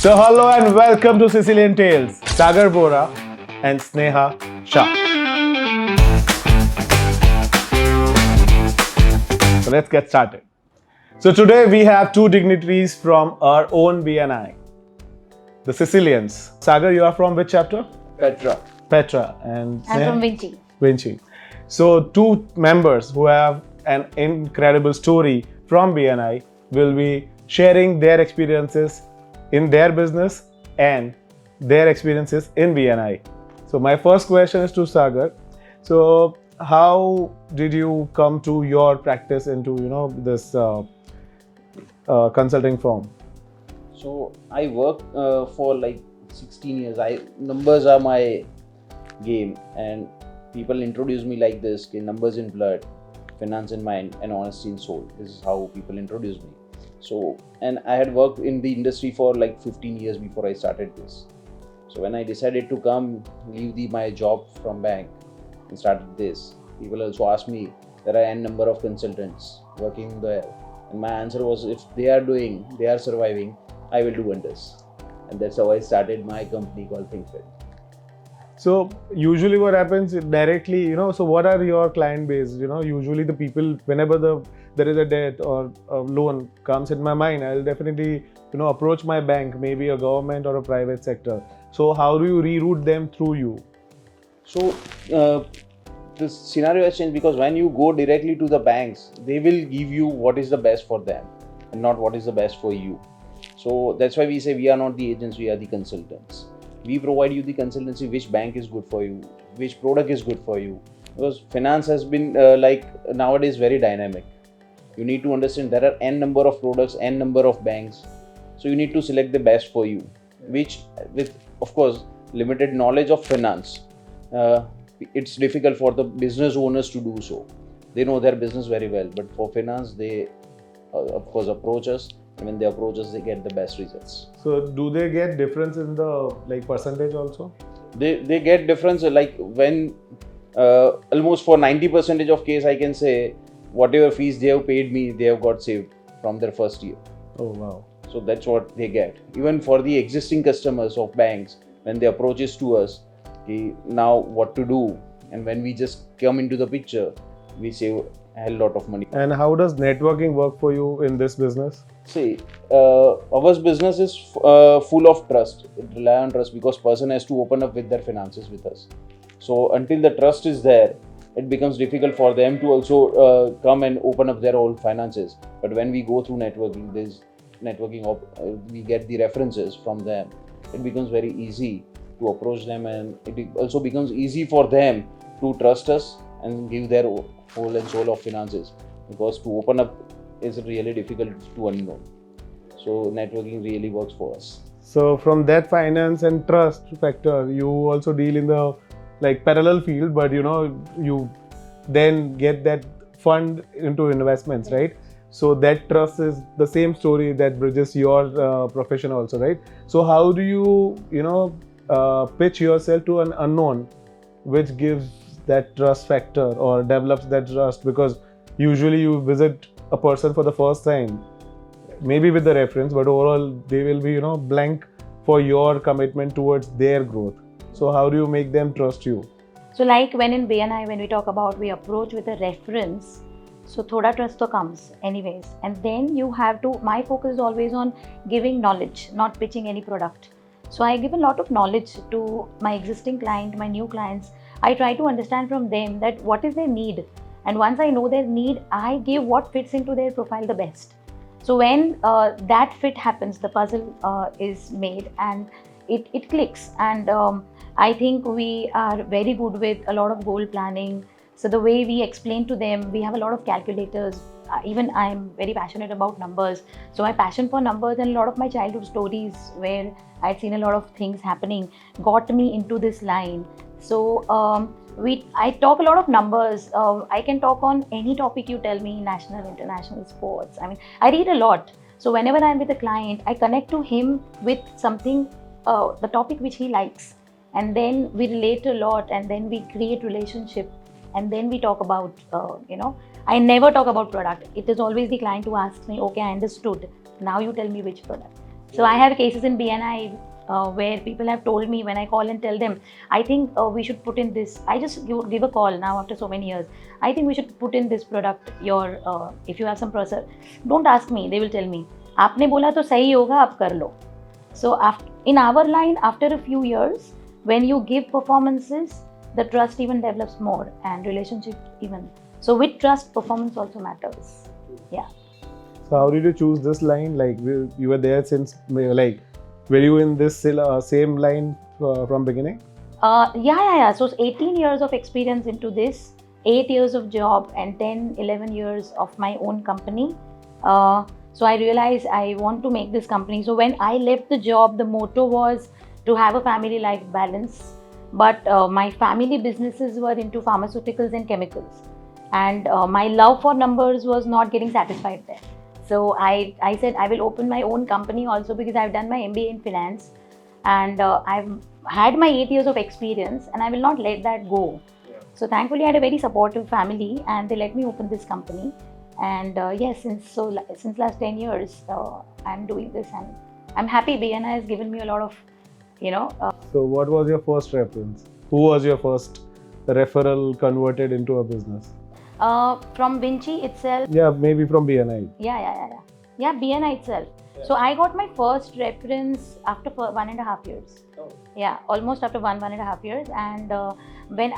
So hello and welcome to Sicilian Tales, Sagar Bora and Sneha Shah. So let's get started. So today we have two dignitaries from our own BNI, the Sicilians. Sagar, you are from which chapter? Petra. And I'm Sneha? from Vinci. Vinci. So two members who have an incredible story from BNI will be sharing their experiences in their business and their experiences in BNI. So my first question is to Sagar. So how did you come to your practice into this consulting firm? So I work for like 16 years. Numbers are my game, and people introduce me like this: numbers in blood, finance in mind, and honesty in soul. This is how people introduce me. So, and I had worked in the industry for like 15 years before I started this. So when I decided to leave my job from bank and started this, people also asked me, there are n number of consultants working there. And my answer was, if they are surviving, I will do wonders. And that's how I started my company called ThinkFit. So usually what happens directly, so what are your client base? Usually the people, whenever there is a debt or a loan comes in my mind, I'll definitely, approach my bank, maybe a government or a private sector. So how do you reroute them through you? So the scenario has changed, because when you go directly to the banks, they will give you what is the best for them and not what is the best for you. So that's why we say we are not the agents, we are the consultants. We provide you the consultancy, which bank is good for you, which product is good for you. Because finance has been nowadays very dynamic. You need to understand there are n number of products, n number of banks. So you need to select the best for you, which with, of course, limited knowledge of finance, it's difficult for the business owners to do so. They know their business very well, but for finance, they of course approach us. And when they approach us, they get the best results. So do they get difference in the percentage also? They get difference, like when almost for 90% of case, I can say whatever fees they have paid me, they have got saved from their first year. Oh wow. So that's what they get. Even for the existing customers of banks, when they approaches to us, now what to do, and when we just come into the picture, we save a hell lot of money. And how does networking work for you in this business? See, our business is full of trust. It relies on trust, because person has to open up with their finances with us. So until the trust is there, it becomes difficult for them to also come and open up their own finances. But when we go through networking, we get the references from them. It becomes very easy to approach them, and it also becomes easy for them to trust us and give their whole and soul of finances, because to open up is really difficult to unknown. So networking really works for us. So from that finance and trust factor, you also deal in the parallel field, but you then get that fund into investments, right? So that trust is the same story that bridges your profession also, right? So how do you pitch yourself to an unknown, which gives that trust factor or develops that trust? Because usually you visit a person for the first time, maybe with the reference, but overall they will be blank for your commitment towards their growth. So how do you make them trust you? So like when in BNI, when we talk about we approach with a reference, so thoda trust to comes anyways. And then you have to, my focus is always on giving knowledge, not pitching any product. So I give a lot of knowledge to my existing client, my new clients. I try to understand from them that what is their need. And once I know their need, I give what fits into their profile the best. So when that fit happens, the puzzle is made and it clicks. And I think we are very good with a lot of goal planning. So the way we explain to them, we have a lot of calculators. Even I'm very passionate about numbers. So my passion for numbers and a lot of my childhood stories where I'd seen a lot of things happening got me into this line. So I talk a lot of numbers. I can talk on any topic you tell me, national, international, sports. I mean, I read a lot. So whenever I'm with a client, I connect to him with something, the topic which he likes. And then we relate a lot, and then we create relationship. And then we talk about, I never talk about product. It is always the client who asks me, okay, I understood. Now you tell me which product. So I have cases in BNI where people have told me when I call and tell them, I think we should put in this. I just give a call now after so many years. I think we should put in this product. If you have some process, don't ask me. They will tell me. आपने बोला तो सही होगा, आप कर लो. So in our line, after a few years, when you give performances, the trust even develops more and relationship even. So with trust, performance also matters. Yeah. So how did you choose this line? Like you were there since, like, were you in this same line from beginning? Yeah. So 18 years of experience into this, 8 years of job and 10, 11 years of my own company. So I realized I want to make this company. So when I left the job, the motto was to have a family life balance. But my family businesses were into pharmaceuticals and chemicals. And my love for numbers was not getting satisfied there. So I said I will open my own company also because I've done my MBA in finance. And I've had my 8 years of experience and I will not let that go. Yeah. So thankfully I had a very supportive family and they let me open this company. And yes, since last 10 years, I'm doing this and I'm happy. BNI has given me a lot of, So what was your first reference? Who was your first referral converted into a business? From Vinci itself. Yeah, maybe from BNI. Yeah, BNI itself. Yeah. So I got my first reference after 1.5 years. Oh. Yeah, almost after 1.5 years. And when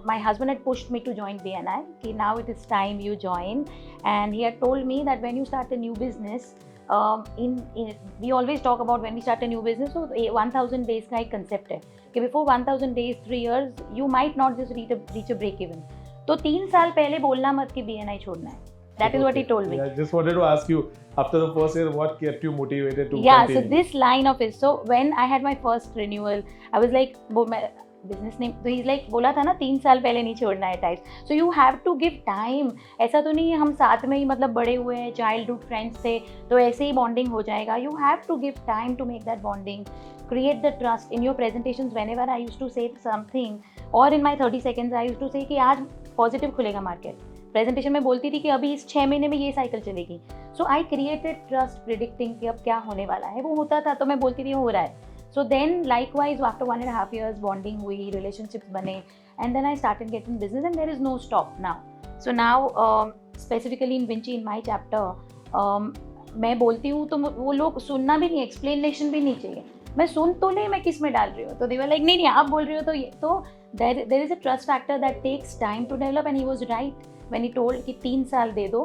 my husband had pushed me to join BNI, okay, now it is time you join. And he had told me that when you start a new business, we always talk about when we start a new business, so 1000 days ka ek concept hai. Okay, before 1000 days, 3 years, you might not just reach a break even. तो 3 साल पहले बोलना मत कि BNI छोड़ना है. That is what he told me. I just wanted to ask you, after the first year, what kept you motivated to continue? So this line of his. So when I had my first renewal, I was like, business name. So he's like, बोला था ना 3 साल पहले नहीं छोड़ना है types. So you have to give time. ऐसा तो नहीं है हम साथ में ही मतलब बड़े हुए हैं, childhood friends थे, तो ऐसे ही bonding हो जाएगा. You have to give time to make that bonding. Create the trust in your presentations. Whenever I used to say something, or in my 30 seconds, I used to say कि आज positive खुलेगा market. Presentation में बोलती थी कि अभी इस 6 महीने में ये साइकिल चलेगी. सो आई क्रिएटेड ट्रस्ट प्रिडिक्टिंग कि अब क्या होने वाला है. वो होता था तो मैं बोलती थी हो रहा है. So then likewise after 1.5 years bonding हुई, रिलेशनशिप्स बने and then I started getting business and there is no stop now. So now specifically in विंची इन माई चैप्टर मैं बोलती हूँ तो वो लोग सुनना भी नहीं, एक्सप्लेनेशन भी नहीं चाहिए. मैं सुन तो नहीं मैं किस में डाल रही हूँ, तो दे वर लाइक नहीं आप बोल रही हो तो ये तो there is a trust factor that takes time to develop and he was right when he told कि 3 साल दे दो,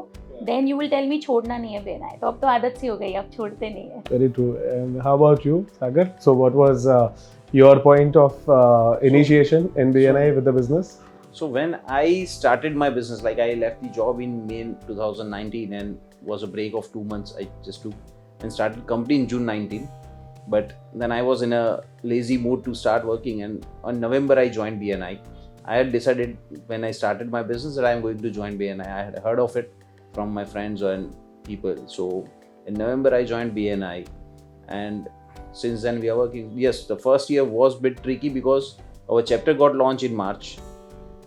then you will tell me छोड़ना नहीं है BNI. तो अब तो आदत सी हो गई, अब छोड़ते नहीं है. Very true. And how about you, Sagar? So what was your point of initiation in BNI with the business? So when I started my business, like I left the job in May 2019 and was a break of 2 months I just took and started company in June 19. But then I was in a lazy mood to start working, and on November I joined BNI. I had decided when I started my business that I am going to join BNI. I had heard of it from my friends and people. So in November I joined BNI, and since then we are working. Yes, the first year was a bit tricky because our chapter got launched in March,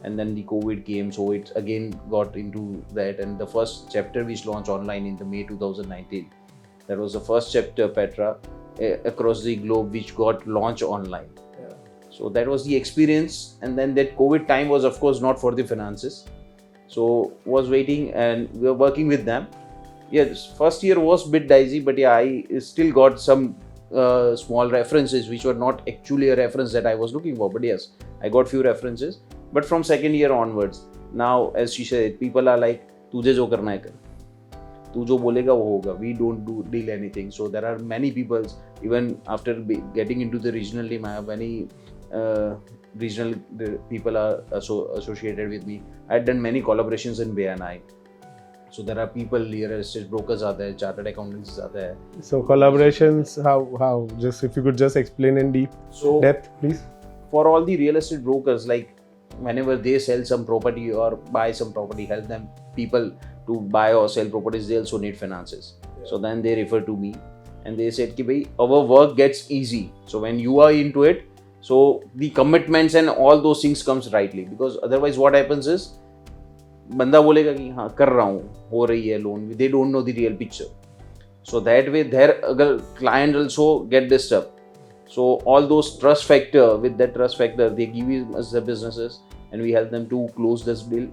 and then the COVID came, so it again got into that. And the first chapter which launched online in the May 2019. That was the first chapter, Petra, across the globe which got launched online. Yeah. So that was the experience, and then that COVID time was of course not for the finances, so was waiting and we were working with them. Yes, first year was a bit dicey, but yeah, I still got some small references which were not actually a reference that I was looking for, but yes, I got few references. But from second year onwards, now as she said, people are like तुझे जो करना है कर, तू जो बोलेगा वो होगा. We don't deal anything. So there are many people, even after getting into the regional team, I have many regional people are associated with me. I had done many collaborations in BNI. So there are people, real estate brokers are there, chartered accountants are there. So collaborations, how? Just if you could just explain in depth, please. For all the real estate brokers, like whenever they sell some property or buy some property, help them people to buy or sell properties, they also need finances. Yeah. So then they refer to me and they said ki bhai, our work gets easy. So when you are into it, so the commitments and all those things comes rightly, because otherwise what happens is बंदा बोलेगा कि हाँ कर रहा हूँ, हो रही है loan, they don't know the real picture. So that way their client also get disturbed. So all those trust factor, with that trust factor, they give us the businesses and we help them to close this bill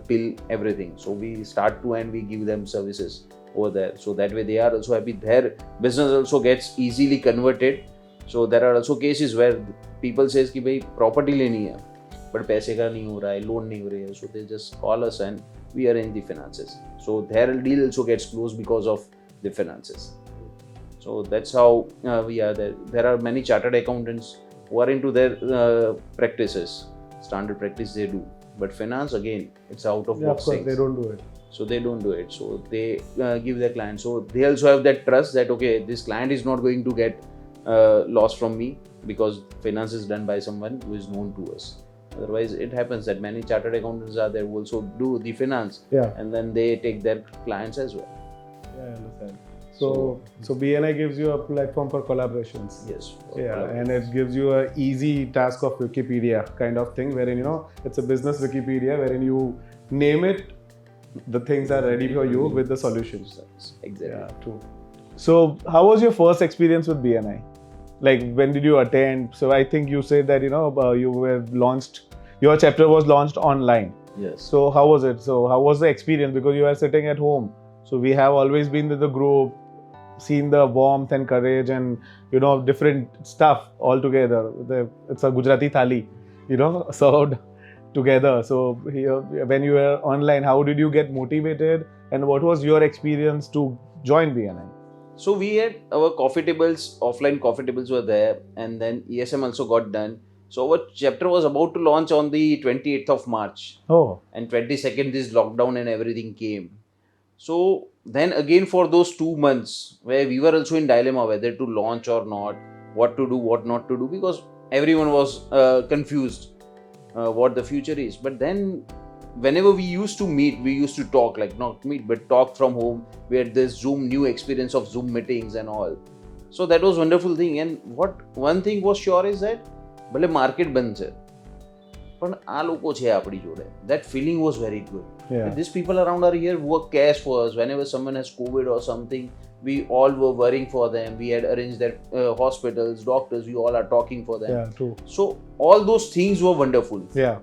till everything. So we start to end, we give them services over there. So that way they are also happy. Their business also gets easily converted. So there are also cases where people says कि भाई property लेनी है, but पैसे का नहीं हो रहा है, loan नहीं हो रही है. So they just call us and we arrange the finances. So their deal also gets closed because of the finances. So that's how we are there. There are many chartered accountants who are into their practices, standard practice they do. But finance, again, it's out of box things. They don't do it. So they don't do it. So they give their client. So they also have that trust that, okay, this client is not going to get lost from me because finance is done by someone who is known to us. Otherwise, it happens that many chartered accountants are there who also do the finance, and then they take their clients as well. Yeah, I understand. So BNI gives you a platform for collaborations. Yes. And it gives you a easy task of Wikipedia kind of thing, wherein it's a business Wikipedia, wherein you name it, the things are ready for you with the solutions. Exactly. Yeah, true. So how was your first experience with BNI? Like, when did you attend? So I think you said that you were launched. Your chapter was launched online. Yes. So how was it? So how was the experience? Because you were sitting at home. So we have always been with the group, seen the warmth and courage and different stuff all together. It's a Gujarati thali, served together. So here, when you were online, how did you get motivated, and what was your experience to join BNI? So we had our coffee tables, offline coffee tables were there, and then ESM also got done. So our chapter was about to launch on the 28th of March. Oh. And 22nd this lockdown and everything came. So then again for those 2 months where we were also in dilemma whether to launch or not, what to do, what not to do, because everyone was confused what the future is. But then whenever we used to meet, we used to talk, like not meet, but talk from home. We had this new experience of Zoom meetings and all. So that was wonderful thing. And what one thing was sure is that ભલે market બંધ છે પણ આ લોકો છે આપણી જોડે. That feeling was very good. Yeah. These people around are here who cares for us. Whenever someone has COVID or something, we all were worrying for them. We had arranged their hospitals, doctors, we all are talking for them. Yeah, true. So all those things were wonderful. Yeah.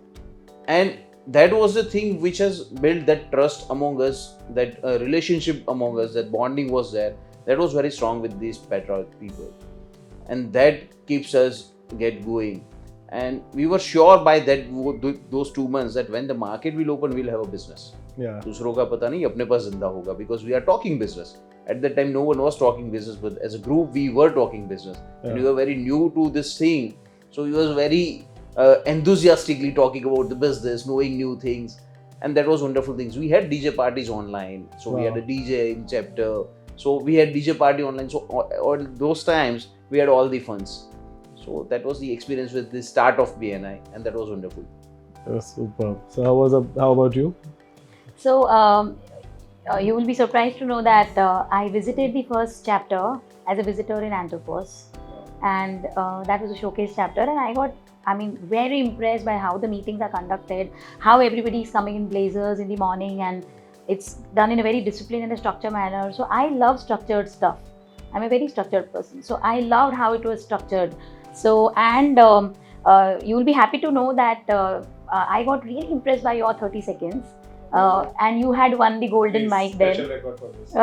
And that was the thing which has built that trust among us, that relationship among us, that bonding was there. That was very strong with these patriotic people. And that keeps us get going. And we were sure by that those 2 months that when the market will open, we'll have a business. Yeah. दूसरों का पता नहीं, अपने पास जिंदा होगा, because we are talking business. At that time, no one was talking business, but as a group, we were talking business. Yeah. And we were very new to this thing. So we was very enthusiastically talking about the business, knowing new things. And that was wonderful things. We had DJ parties online. So we had a DJ in chapter. So we had DJ party online. So all those times, we had all the funds. So that was the experience with the start of BNI, and that was wonderful. That's superb. So how about you? So you will be surprised to know that I visited the first chapter as a visitor in Anthropos, and that was a showcase chapter, and I got, very impressed by how the meetings are conducted, how everybody is coming in blazers in the morning, and it's done in a very disciplined and a structured manner. So I love structured stuff. I'm a very structured person, so I loved how it was structured. So, and you will be happy to know that I got really impressed by your 30 seconds, and you had won the golden mic then. Special record for this.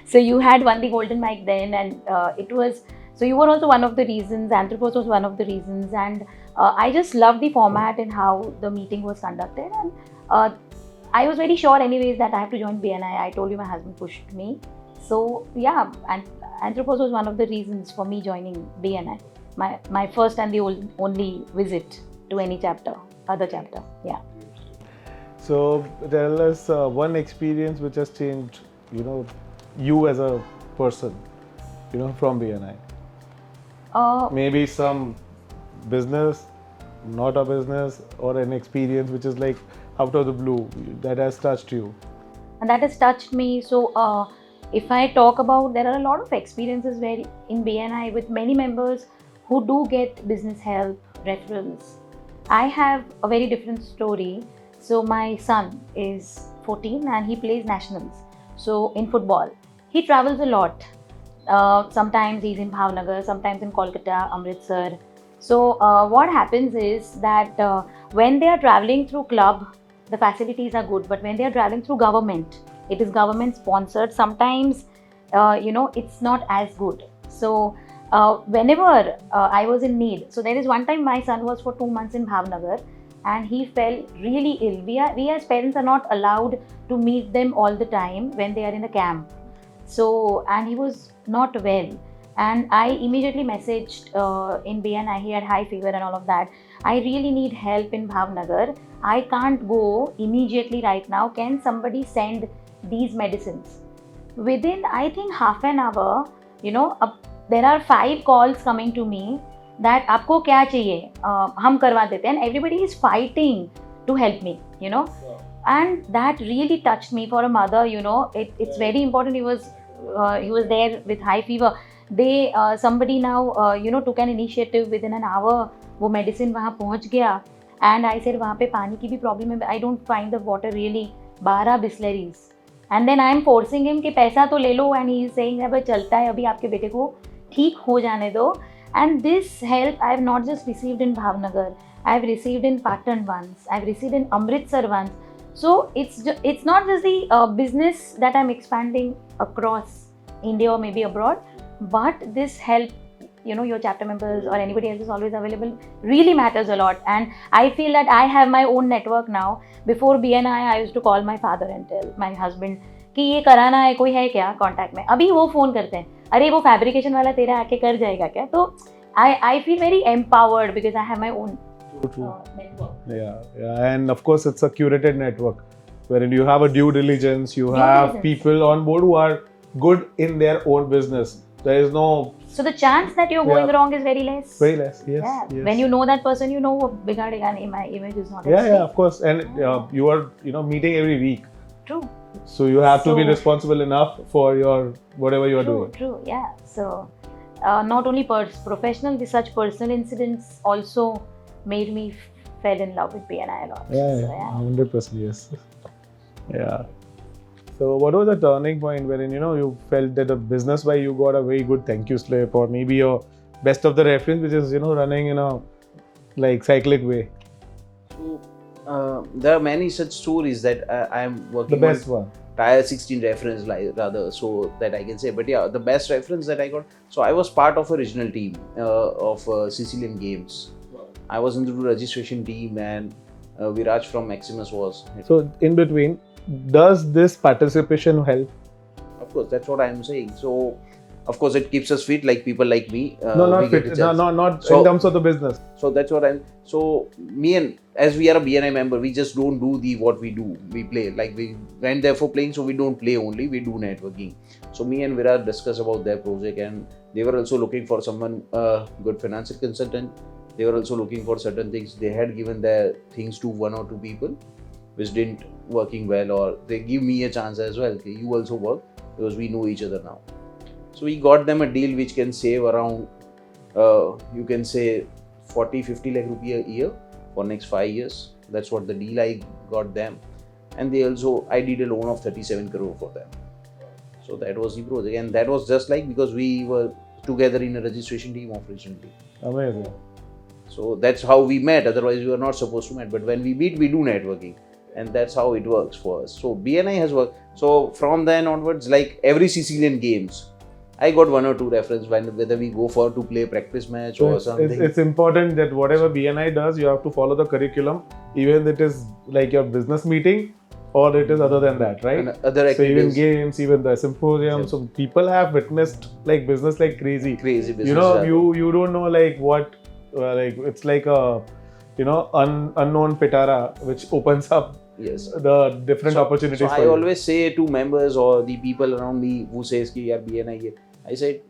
So you had won the golden mic then, and it was, so you were also one of the reasons, Anthropos was one of the reasons, and I just loved the format and how the meeting was conducted, and I was very sure anyways that I have to join BNI. I told you my husband pushed me. So yeah, and Anthropos was one of the reasons for me joining BNI. My first and the only visit to any other chapter. Yeah. So tell us one experience which has changed, you as a person, from BNI. Maybe some business, not a business, or an experience which is like out of the blue that has touched you. And that has touched me. So if I talk about, there are a lot of experiences where in BNI with many members who do get business help, referrals. I have a very different story. So my son is 14 and he plays nationals. So in football, he travels a lot. Sometimes he's in Bhavnagar, sometimes in Kolkata, Amritsar. So what happens is that when they are traveling through club, the facilities are good. But when they are traveling through government, it is government sponsored. Sometimes it's not as good. So whenever I was in need, so there is one time my son was for 2 months in Bhavnagar and he fell really ill. We as parents are not allowed to meet them all the time when they are in a camp. So, and he was not well. And I immediately messaged in BNI, he had high fever and all of that. I really need help in Bhavnagar. I can't go immediately right now. Can somebody send these medicines? Within, I think, half an hour, there are 5 calls coming to me that आपको क्या चाहिए, हम करवा देते हैं, and everybody is fighting to help me, and that really touched me. For a mother, it's very important. He was there with high fever. They somebody now took an initiative. Within an hour वो medicine वहाँ पहुँच गया, and I said वहाँ पे पानी की भी problem है. I don't find the water really. 12 बिस्लरीज, and then I am forcing him कि पैसा तो ले लो, and he is saying अब चलता है, अभी आपके बेटे को ठीक हो जाने दो. And this help I have not just received in Bhavnagar, I have received in Patan once, I have received in Amritsar once. So it's not just the business that I'm expanding across India or maybe abroad, but this help, your chapter members or anybody else is always available, really matters a lot. And I feel that I have my own network now. Before BNI, I used to call my father and tell my husband कि ये कराना है, कोई है क्या contact में. अभी वो फ़ोन करते हैं, अरे वो फैब्रिकेशन वाला तेरा आके कर जाएगा क्या. तो I feel very empowered because I have my own network. Yeah, and of course it's a curated network wherein you have a due diligence, you have people on board who are good in their own business. There is no... So the chance that you're going wrong is very less. Very less, yes. Yeah. When you know that person, बिगाड़ेगा नहीं, my image is not. Yeah, of course. And you are, meeting every week. True. So you have to be responsible enough for your whatever you are doing. True, yeah. So not only professional, such personal incidents also made me fell in love with BNI a lot. Yeah, 100%, yes. Yeah. So what was the turning point wherein you felt that the business wise you got a very good thank you slip, or maybe your best of the reference, which is running in a cyclic way? So there are many such stories that I am working. The best one. Tier 16 reference rather, so that I can say. But yeah, the best reference that I got. So I was part of a regional team of Sicilian Games. Wow. I was in the registration team, and Viraj from Maximus was. So in between, does this participation help? Of course, that's what I am saying. So of course it keeps us fit, like people like me. Not fit. Not so, in terms of the business. So that's what I'm. So me and as we are a BNI member, we just don't do what we do. We play, like we went there for playing, so we don't play only. We do networking. So me and Viraj discussed about their project, and they were also looking for someone good financial consultant. They were also looking for certain things. They had given their things to 1 or 2 people, which didn't working well, or they give me a chance as well. Okay, you also work because we know each other now. So we got them a deal which can save around, you can say 40-50 lakh rupees a year for next 5 years. That's what the deal I got them. And they also, I did a loan of 37 crore for them. So that was the project. And that was just because we were together in a registration team of recently. Amazing. So that's how we met. Otherwise we were not supposed to meet. But when we meet, we do networking. And that's how it works for us. So BNI has worked. So from then onwards, like every Sicilian Games, I got 1 or 2 reference whether we go to play practice match or something. It's important that whatever BNI does, you have to follow the curriculum, even if it is like your business meeting or it is other than that, right? And other activities. So even games, even the symposium. So people have witnessed business like crazy. Crazy business. You don't know what it's like a unknown pitara which opens up the different opportunities. So for I you. always say to members or the people around me who says कि यार BNI है, I said,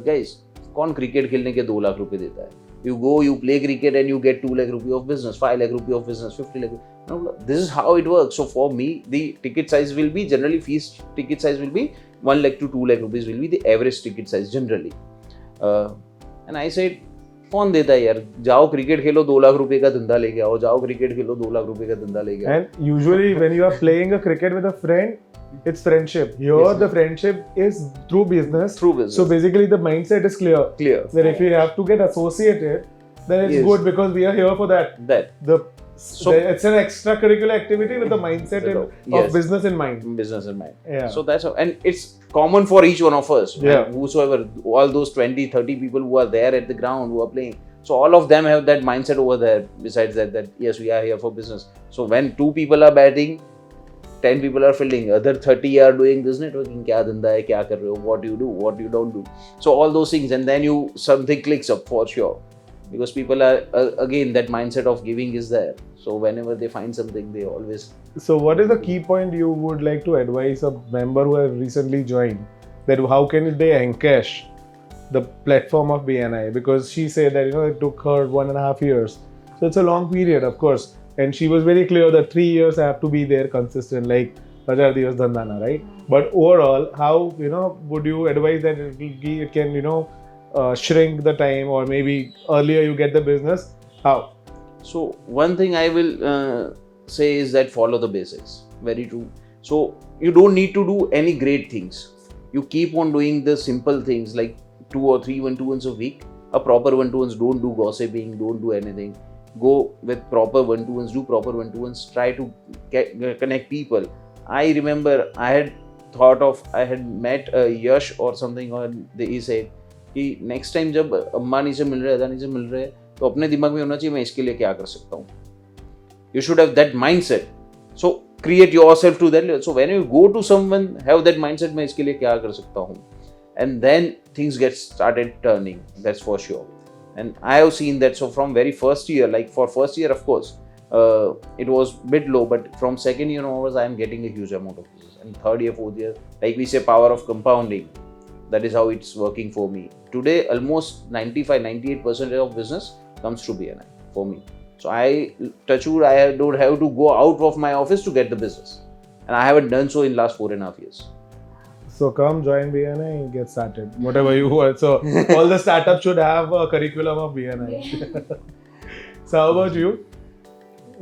guys, कौन cricket खेलने के 2 लाख रुपए देता है? You go, you play cricket and you get 2 lakh rupees of business, 5 lakh rupees of business, 50 lakh. No, this is how it works. So for me, the ticket size will be generally fees ticket size will be 1 lakh to 2 lakh rupees will be the average ticket size generally. And I said, कौन देता है यार? जाओ cricket खेलो, 2 लाख रुपए का धंधा लेके आओ, जाओ क्रिकेट खेलो, 2 लाख रुपए का धंधा लेके आओ. And usually when you are playing a cricket with a friend, it's friendship. Here Yes, the friendship is through business. Through business. So basically the mindset is clear. Clear. That if you have to get associated, then it's Yes. good because we are here for that. That. It's an extracurricular activity with the mindset of Yes. business in mind. Business in mind. Yeah. So that's how, and it's common for each one of us. Yeah. And whosoever, all those 20, 30 people who are there at the ground who are playing. So all of them have that mindset over there. Besides that yes, we are here for business. So when 2 people are batting, 10 people are fielding, other 30 are doing this networking. क्या धंधा है, क्या कर रहे हो, what you do, what you don't do. So all those things, and then something clicks up for sure. Because people are, again, that mindset of giving is there. So whenever they find something, they always. So what is the key point you would like to advise a member who have recently joined? That how can they encash the platform of BNI? Because she said that it took her 1.5 years. So it's a long period, of course. And she was very clear that 3 years I have to be there consistent, like 1000 divas dhandana, right? But overall, how would you advise that it can shrink the time, or maybe earlier you get the business? How? So one thing I will say is that follow the basics. Very true. So you don't need to do any great things. You keep on doing the simple things like 2 or 3 1-to-ones a week. A proper 1-to-ones. Don't do gossiping. Don't do anything. Go with proper 1-to-ones. Do proper 1-to-ones. Try to connect people. I remember I had met Yash or something, or he said कि next time जब अंबानी से मिल रहे हैं, अदानी से मिल रहे हैं, तो अपने दिमाग में होना चाहिए मैं इसके लिए क्या कर सकता हूँ. You should have that mindset. So create yourself to that level. So when you go to someone, have that mindset, मैं इसके लिए क्या कर सकता हूँ, and then things get started turning. That's for sure. And I have seen that. So from very first year, like for first year, of course, it was a bit low, but from second year onwards, I am getting a huge amount of business. And third year, fourth year, like we say, power of compounding. That is how it's working for me. Today, almost 95-98% of business comes through BNI for me. So I don't have to go out of my office to get the business. And I haven't done so in last 4.5 years. So come join BNI and get started. Whatever you want. So all the startups should have a curriculum of BNI. So how about you?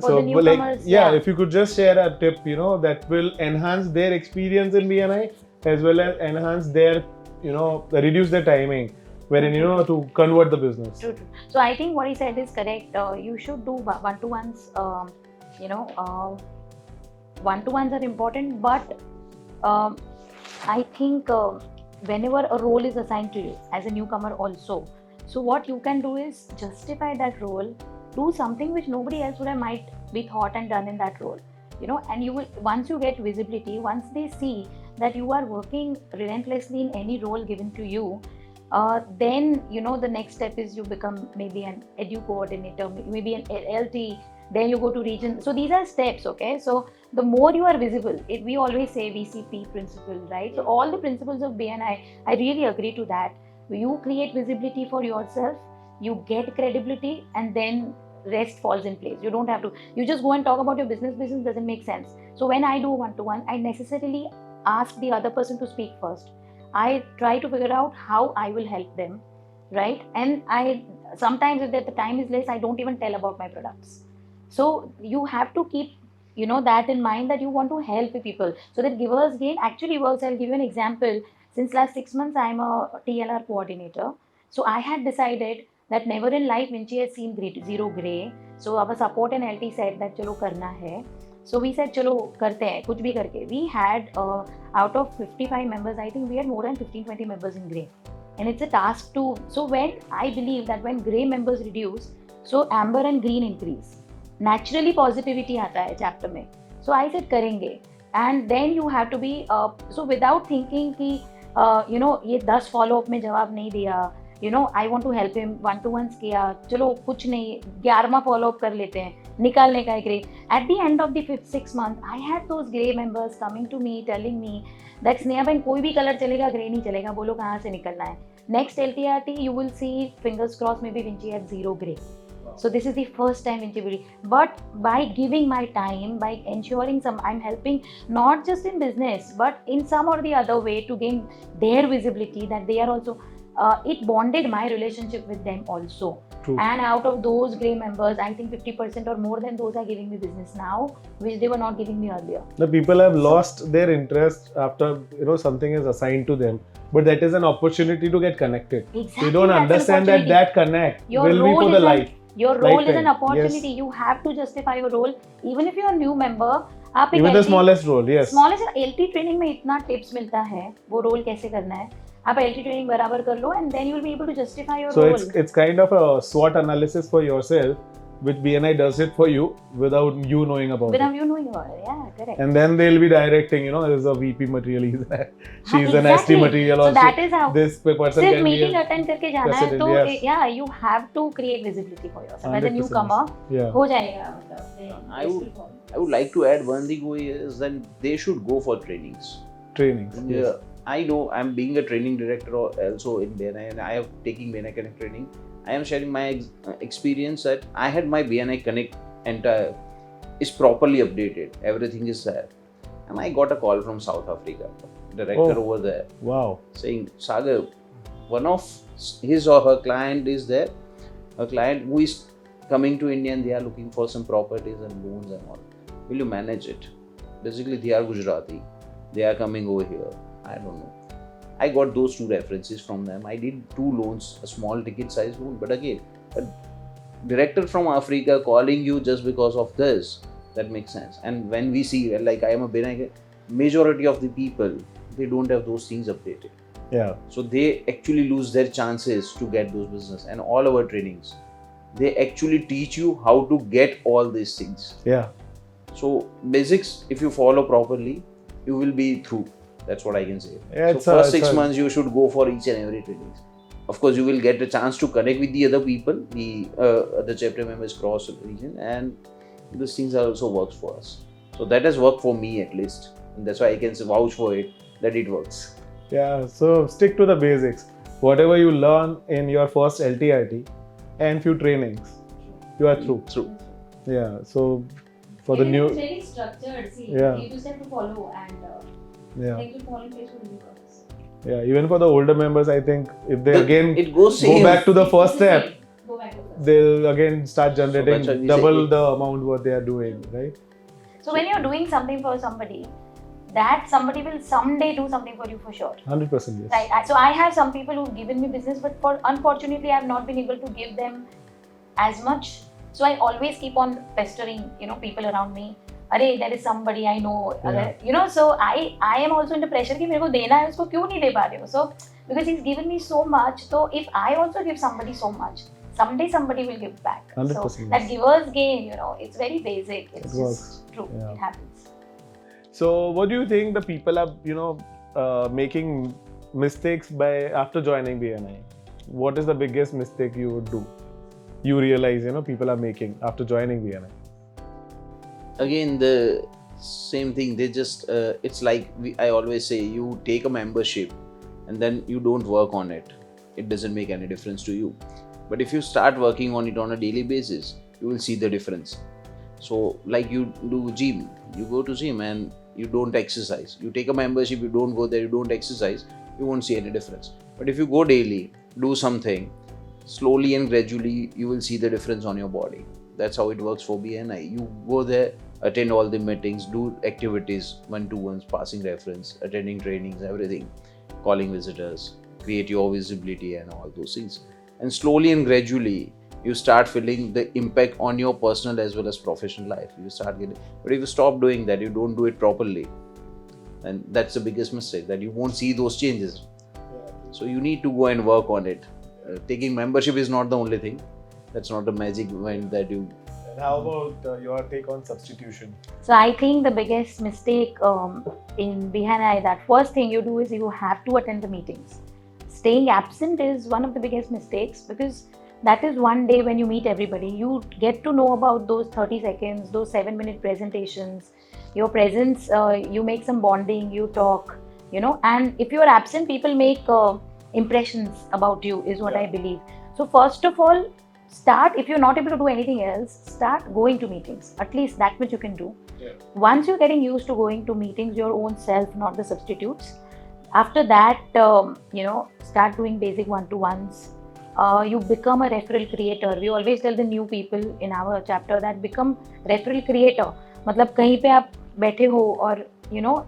For the newcomers, if you could just share a tip, that will enhance their experience in BNI as well as enhance their reduce the timing wherein to convert the business. True. So I think what he said is correct. You should do one-to-ones. One-to-ones are important, but I think whenever a role is assigned to you as a newcomer also, so what you can do is justify that role, do something which nobody else would have might be thought and done in that role, and you will, once you get visibility, once they see that you are working relentlessly in any role given to you, then the next step is you become maybe an edu coordinator, maybe an LT, then you go to region. So these are steps, okay? So the more you are visible, we always say VCP principle, right? So all the principles of BNI, I really agree to that. You create visibility for yourself, you get credibility, and then rest falls in place. You don't have to, you just go and talk about your business doesn't make sense. So when I do one-to-one, I necessarily ask the other person to speak first. I try to figure out how I will help them, right? And I sometimes, if the time is less, I don't even tell about my products. So you have to keep that in mind, that you want to help people. So that givers gain actually works. I'll give you an example. Since last 6 months, I'm a TLR coordinator. So I had decided that never in life Vinci has seen zero gray. So our support and LT said that chalo karna hai. So we said, chalo, karte hai, kuch bhi karke. We had, out of 55 members, I think we had more than 15-20 members in grey. And it's a task to, so when I believe that when grey members reduce, so amber and green increase. Naturally positivity aata hai chapter mein. So I said, karenge. And then you have to be, so without thinking ki, ye 10 follow-up mein jawab nahi diya, I want to help him, one-to-ones kiya, chalo kuch nahi, 11वां follow-up kar lete hain. निकालने का एक grey. At the end of the 6th month, I had those grey members coming to me, telling me that Sneha बहन कोई भी colour चलेगा, grey नहीं चलेगा, बोलो कहाँ से निकलना है. Next LTRT, you will see, fingers crossed, maybe Vinci had 0 grey. So this is the first time Vinci will. But by giving my time, by ensuring I'm helping not just in business, but in some or the other way to gain their visibility, that they are also. it bonded my relationship with them also. True. And out of those grey members, I think 50% or more than those are giving me business now, which they were not giving me earlier. The people have lost their interest after something is assigned to them, but that is an opportunity to get connected. Exactly. You don't that's an understand that opportunity. connect Your will be role for is the an- life. Your role is an lifetime. opportunity. Yes. You have to justify your role, even if you're a new member. आप एक Even the LT smallest role, yes. Smallest LT training में इतना tips मिलता है वो role कैसे करना है. आप LT ट्रेनिंग बराबर कर लो and then you will be able to justify your So role. it's kind of a SWOT analysis for yourself, which BNI does it for you without you knowing about Without it. you knowing about it, yeah, correct. And then they'll be directing, there's a VP material, she's an ST exactly. material So also. that is how. This person सिर्फ can be meeting a, attend करके जाना है president, तो yes. yeah, you have to create visibility for yourself. As a 100%. newcomer, yeah. हो जाएगा मतलब. I would like to add one thing over here is that they should go for trainings. Trainings. Yes. I know I'm being a training director also in BNI and I am taking BNI Connect training. I am sharing my experience that I had my BNI Connect entire is properly updated. Everything is there. And I got a call from South Africa, director over there, Wow. saying, Sagar, one of his or her client is there, a client who is coming to India and they are looking for some properties and loans and all. Will you manage it? Basically, they are Gujarati. They are coming over here. I don't know. I got those two references from them. I did 2 loans, a small ticket size loan. But again, a director from Africa calling you just because of this, that makes sense. And when we see, like I am a BNI, majority of the people, they don't have those things updated. Yeah. So they actually lose their chances to get those business. And all our trainings, they actually teach you how to get all these things. Yeah. So basics, if you follow properly, you will be through. That's what I can say. Yeah, so first 6 months you should go for each and every trainings. Of course, you will get a chance to connect with the other people, the chapter members cross region, and these things also works for us. So that has worked for me at least, and that's why I can vouch for it that it works. Yeah. So stick to the basics. Whatever you learn in your first LTIT and few trainings, you are through. True. Yeah. So for the new. It's very structured. See, Yeah. you just have to follow and Yeah. things will fall in place for you. Yeah. Even for the older members, I think if they again It goes go same. back to the first step, Go back to the first. they'll again start generating that's why we double say- the amount what they are doing, right? So when you're doing something for somebody, that somebody will someday do something for you for sure. 100% yes. Right. So I have some people who've given me business, but unfortunately I have not been able to give them as much. So I always keep on pestering, people around me. अरे there is somebody I know. Yeah. So I am also under pressure कि मेरे को देना है उसको क्यों नहीं दे पा रहे हो. So because he's given me so much, so if I also give somebody so much, someday somebody will give back. 100% So that giver's gain, it's very basic. It's It works. just true. Yeah. It happens. So what do you think the people are, making mistakes by after joining BNI? What is the biggest mistake you would do? You realize, people are making after joining BNI. Again, the same thing. They just it's like I always say, you take a membership and then you don't work on it. It doesn't make any difference to you. But if you start working on it on a daily basis, you will see the difference. So like you do gym, you go to gym and you don't exercise. You take a membership, you don't go there, you don't exercise, you won't see any difference. But if you go daily, do something, slowly and gradually you will see the difference on your body. That's how it works for BNI. You go there, attend all the meetings, do activities, 1-to-1s, passing reference, attending trainings, everything, calling visitors, create your visibility and all those things. And slowly and gradually, you start feeling the impact on your personal as well as professional life. You start getting, but if you stop doing that, you don't do it properly, and that's the biggest mistake, that you won't see those changes. So you need to go and work on it. Taking membership is not the only thing. That's not the magic wand that you. And how about your take on substitution? So I think the biggest mistake in BNI, that first thing you do is you have to attend the meetings. Staying absent is one of the biggest mistakes, because that is one day when you meet everybody. You get to know about those 30 seconds, those 7-minute presentations, your presence, you make some bonding, you talk, and if you are absent, people make impressions about you, is what I believe. So first of all, start, if you're not able to do anything else, start going to meetings. At least that much you can do. Yeah. Once you're getting used to going to meetings, your own self, not the substitutes, After that, start doing basic one-to-ones. You become a referral creator. We always tell the new people in our chapter that become referral creator. मतलब कहीं पे आप बैठे हो और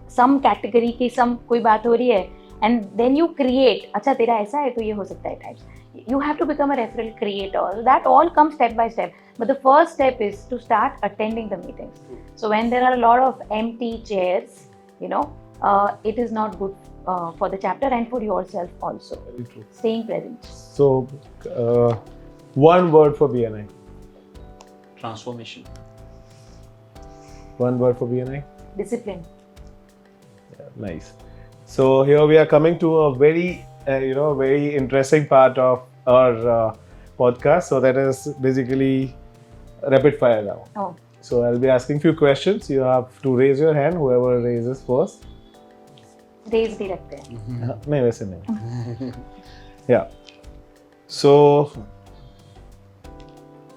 some category की कोई बात हो रही है and then you create. अच्छा तेरा ऐसा है तो ये हो सकता है types. You have to become a referral creator. That all comes step by step. But the first step is to start attending the meetings. So when there are a lot of empty chairs, it is not good for the chapter and for yourself also. Very true. Staying present. So, one word for BNI. Transformation. One word for BNI. Discipline. Yeah, nice. So here we are coming to a very, very interesting part of our podcast. So that is basically rapid fire now. Oh. So I'll be asking few questions. You have to raise your hand. Whoever raises first. Raise भी रखते हैं. नहीं वैसे नहीं. Yeah. So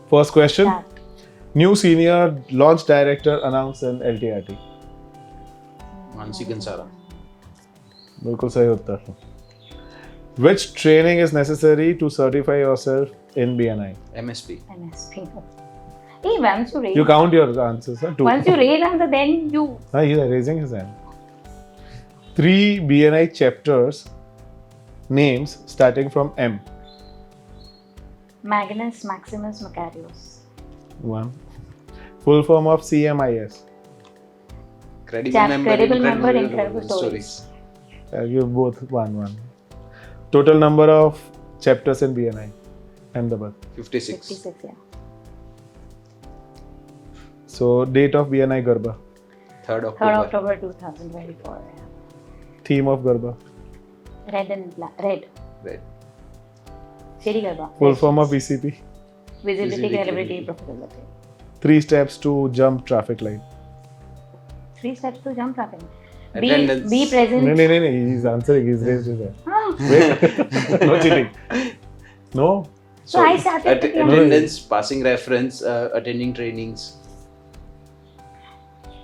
first question. Start. New senior launch director announced in LTRT. Mansi Gansara. बिल्कुल सही उत्तर. Which training is necessary to certify yourself in BNI? MSP. MSP. Hey, once you raise. You count your answers, huh? Two. Once you raise answer, then you. He's raising his hand. 3 BNI chapters names starting from M. Magnus Maximus Macarius. 1. Full form of CMIS. Credible member, incredible stories. I'll give both 1. Total number of chapters in BNI. Ahmedabad. 56. 56, yeah. So date of BNI Garba. 3rd 3rd October. October 2024. Yeah. Theme of Garba. Red and black. Red. Red. Shady Garba. Full Red. form of VCP. Visibility, Visibility, credibility, profitability. 3 steps to jump traffic light. 3 steps to jump traffic. Attendance. Be present. No. He's answering. He's raised his hand. Ah. Wait. No cheating. No. So I started with attendance, passing reference, attending trainings.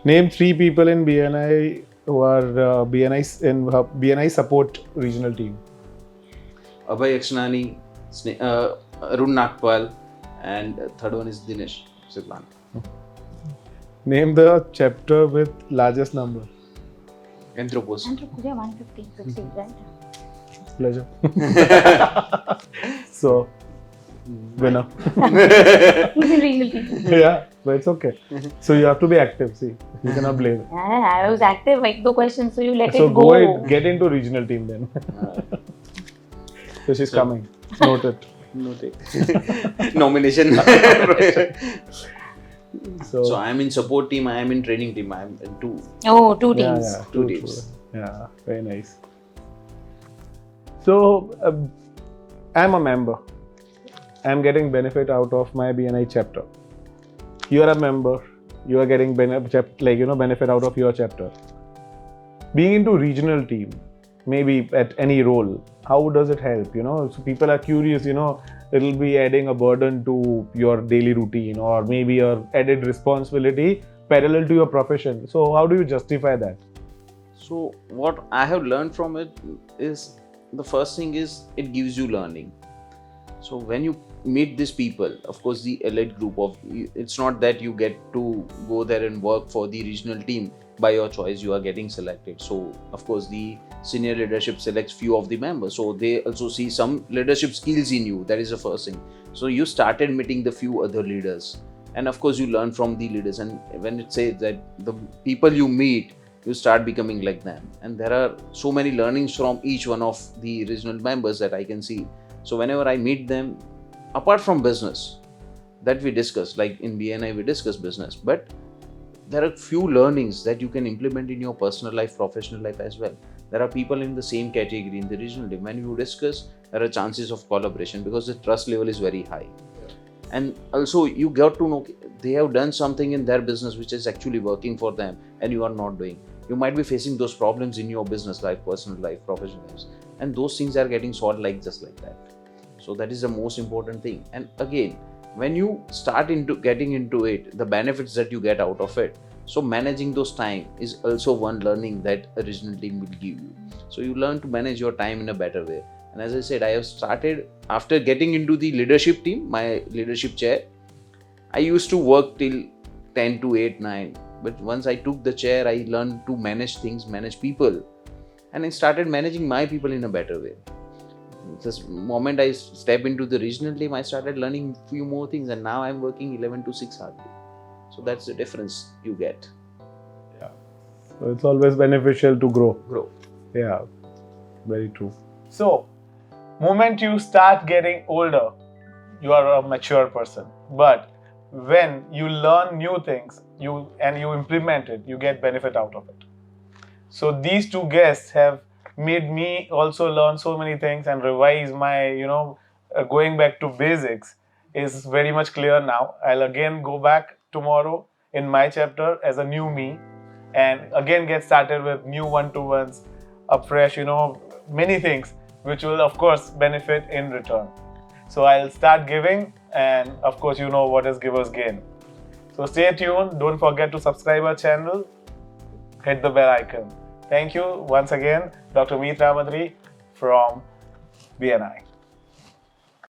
Name 3 people in BNI who are BNI support regional team. Abhay Akshnani, Arun Nagpal, and third one is Dinesh Sidlan. Name the chapter with largest number. Anthropos. Anthropology 150, 60, right? Pleasure. So, winner. He's in regional team. Yeah, but it's okay. So you have to be active. See, you cannot blame it. Yeah, I was active, like 2 questions, so you let So it go. go and get into regional team then. So she's coming. Note it. Nomination. So I am in support team, I am in training team, I am in 2. Oh, 2 teams. Yeah, Two true, teams. true. Yeah, very nice. So I'm a member. I'm getting benefit out of my BNI chapter. You are a member. You are getting benefit out of your chapter. Being into regional team, maybe at any role, how does it help? So people are curious. It'll be adding a burden to your daily routine, or maybe your added responsibility parallel to your profession. So how do you justify that? So what I have learned from it is, the first thing is it gives you learning. So when you meet these people, of course the elite group of, it's not that you get to go there and work for the regional team by your choice, you are getting selected. So of course the senior leadership selects few of the members, so they also see some leadership skills in you. That is the first thing. So you started meeting the few other leaders, and of course you learn from the leaders, and when it says that the people you meet, you start becoming like them. And there are so many learnings from each one of the regional members that I can see. So whenever I meet them, apart from business that we discuss, like in BNI we discuss business, but there are few learnings that you can implement in your personal life, professional life as well. There are people in the same category in the regional team. When you discuss, there are chances of collaboration because the trust level is very high. And also you get to know they have done something in their business which is actually working for them and you are not doing. You might be facing those problems in your business life, personal life, professional life, and those things are getting solved just like that. So that is the most important thing. And again, when you start getting into it, the benefits that you get out of it, So managing those time is also one learning that a regional team will give you. So you learn to manage your time in a better way. And as I said, I have started after getting into the leadership team, my leadership chair. I used to work till 10 to 8, 9. But once I took the chair, I learned to manage things, manage people. And I started managing my people in a better way. The moment I step into the regional team, I started learning few more things, and now I'm working 11 to 6 hardly. So that's the difference you get. Yeah. So it's always beneficial to grow. Grow. Yeah, very true. So, moment you start getting older, you are a mature person. But when you learn new things, you implement it, you get benefit out of it. So these two guests have made me also learn so many things and revise my, going back to basics is very much clear now. I'll again go back tomorrow in my chapter as a new me and again get started with new one-to-ones, afresh, many things which will of course benefit in return. So I'll start giving, and of course you know what is givers gain. So stay tuned, don't forget to subscribe our channel, hit the bell icon. Thank you once again, Dr. Meet Ramadri from BNI.